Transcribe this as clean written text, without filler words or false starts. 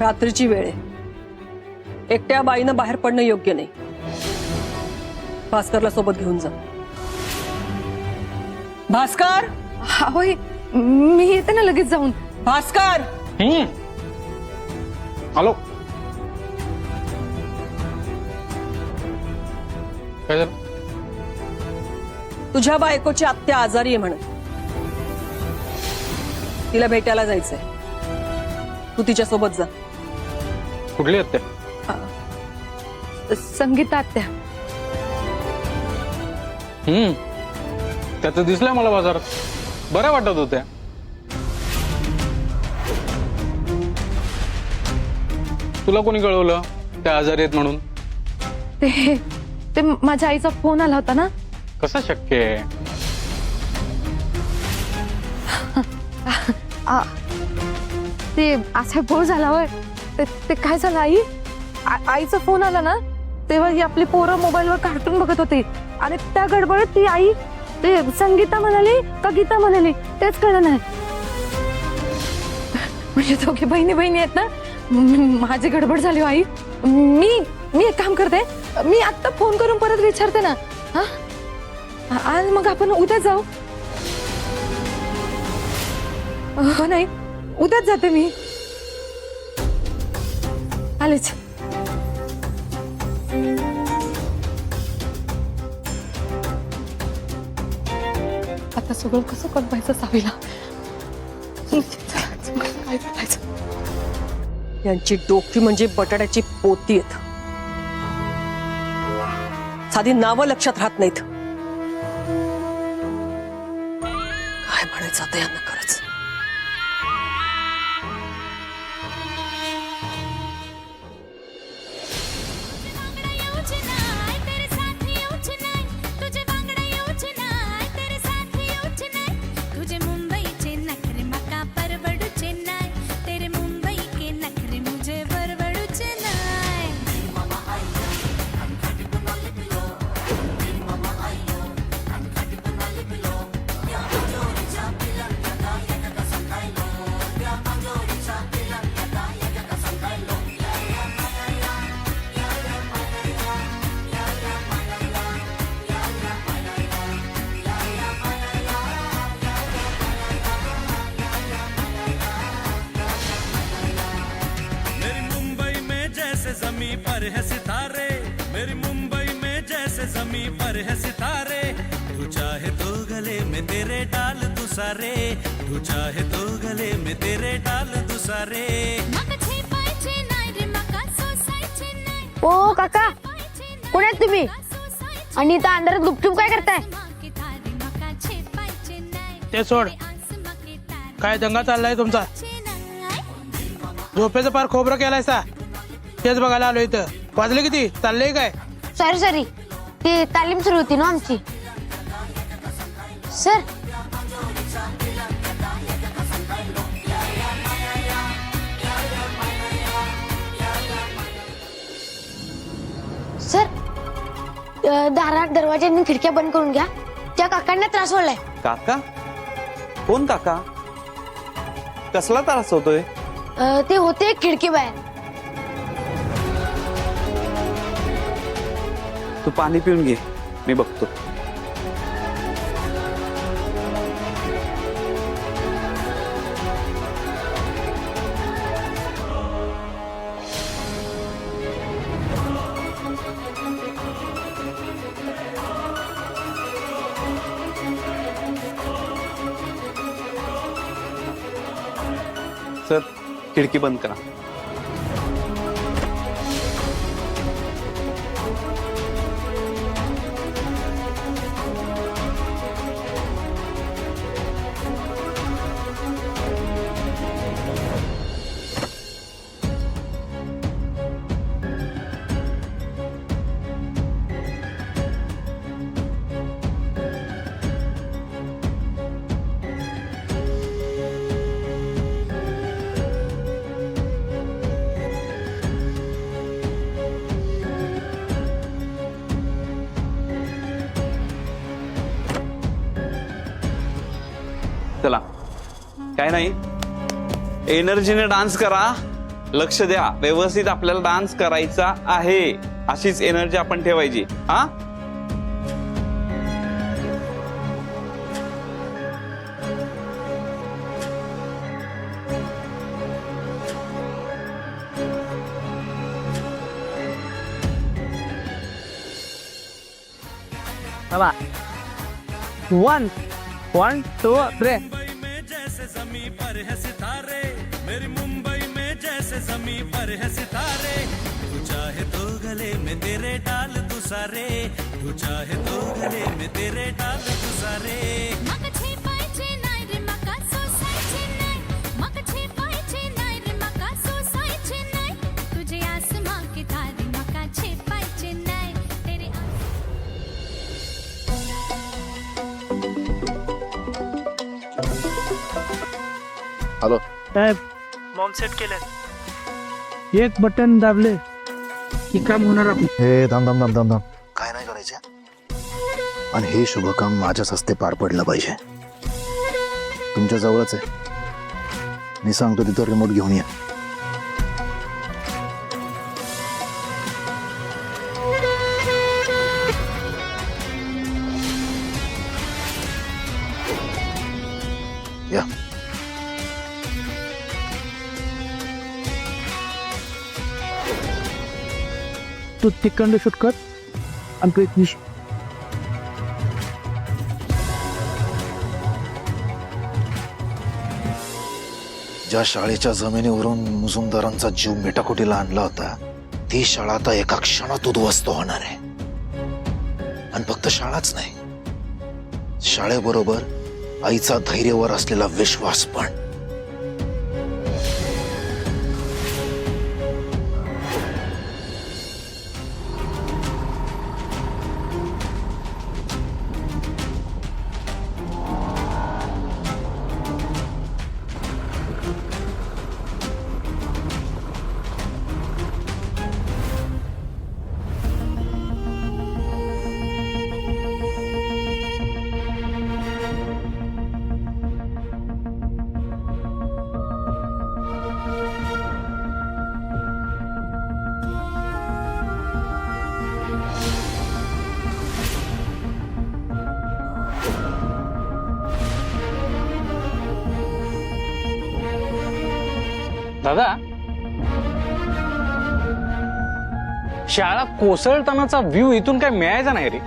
रात्रीची वेळ आहे, एकट्या बाईनं बाहेर पडणं योग्य नाही. भास्करला सोबत घेऊन जा. भास्कर, होय मी येते ना लगेच जाऊन. भास्कर. हॅलो, काय झालं? तुझ्या बायकोची आत्या आजारी आहे म्हणे, तिला भेटायला जायचंय. तू तिच्या सोबत जा. कुठली आहेत ते? संगीता आत्या. त्याचं दिसलंय मला बाजारात, बऱ्या वाटत होत्या. तुला कोणी कळवलं त्या आजारी आहेत म्हणून? ते माझ्या आईचा फोन आला होता ना. कसं शक्य आहे? ते असा फोन झाला होय. ते काय झालं आई, आईचा फोन आला ना तेव्हा ही आपली पोरं मोबाईलवर कार्टून बघत होती आणि त्या गडबडीत ती आई ते संगीता म्हणाली का गीता म्हणाली तेच कळलं नाही. म्हणजे दोघी बहिणी बहिणी आहेत ना. माझी गडबड झाली हो आई. मी एक काम करते, मी आता फोन करून परत विचारते ना. हा आज मग आपण उद्या जाऊ. हो नाही, उद्याच जाते मी. आलेच. आता सगळं कसं कळवायचं सावीला. काय करायचं? यांची डोकी म्हणजे बटाट्याची पोती आहेत. साधी नावं लक्षात राहत नाहीत. काय म्हणायचं आता यांना खरंच. ज़मीं पर है सितारे, मेरी मुंबई में जैसे ज़मीं पर है सितारे. तू चाहे तो गले में तेरे डाल दूं सारे, तू चाहे तो गले में तेरे डाल दूं सारे. ओ काका, कोण आहेत तुम्ही आणि इथं अंधारात गुपचूप काय करताय? ते सोड, काय दंगा चाललाय तुमचा? झोपेचं पार खोबरं केलाय सा, तेच बघायला आलो इथं. वाजले किती? चाललंय काय? सॉरी ती तालीम सुरू होती ना आमची. सर सर दारात दरवाजांनी खिडक्या बंद करून घ्या. त्या काकांना त्रास होलाय. काका? कोण काका? कसला त्रास होतोय? ते होते खिडकी बाहेर. तू पाणी पिऊन घे, मी बघतो. सर, खिडकी बंद करा. चला, काय नाही, एनर्जीने डान्स करा लक्ष द्या, व्यवस्थित आपल्याला डान्स करायचा आहे. अशीच एनर्जी आपण ठेवायची. हा वन 1 2 3 मुंबई में जैसे जमी पर है सितारे, मेरी मुंबई में जैसे जमी पर है सितारे. तू चाहे तो गले में तेरे डाल तू सारे, तू चाहे तो गले में तेरे डाल तू सारे. मग छेपायचे नाही रे मका सोसायचे नाही, मग छेपायचे नाही रे मका सोसायचे नाही, तुझे आसमां के तारे मका छेपायचे नाही तेरे हॅलो साहेब बॉम्ब सेट केले. एक बटन दाबले की काम होणार आपलं. हे थांब थांब थांब थांब थांब काय नाही करायचे आणि हे शुभ काम माझ्याच हस्ते पार पडलं पाहिजे. तुमच्या जवळच आहे, मी सांगतो तिथं रिमोट घेऊन या. या तू तिकडं शूट कर आणि तू एक निश ज्या शाळेच्या जमिनीवरून मुजुमदारांचा जीव मेटाकुटीला आणला होता, ती शाळा आता एका क्षणात उद्ध्वस्त होणार आहे. आणि फक्त शाळाच नाही, शाळेबरोबर आईचा धैर्यावर असलेला विश्वास पण. दादा, शाळा कोसळतानाचा व्ह्यू इथून काय मिळायचा नाही रे.